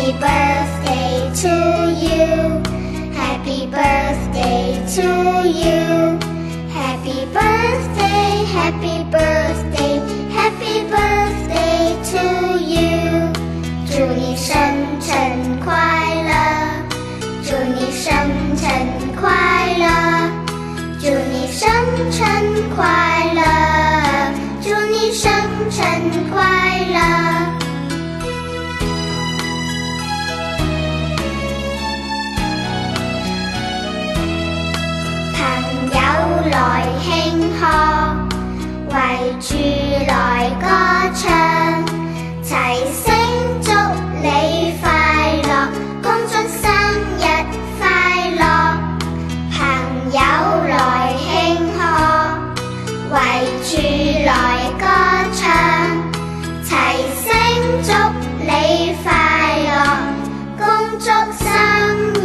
Happy birthday to you. Happy birthday to you. Happy birthday, happy birthday, happy birthday to you. 祝你生辰快乐，祝你生辰快乐，祝你生辰快乐，祝你生辰快乐。朋友來慶賀，圍住來歌唱，齊聲祝你快樂，恭祝生日快樂。朋友來慶賀，圍住來歌唱，齊聲祝你快樂，恭祝生日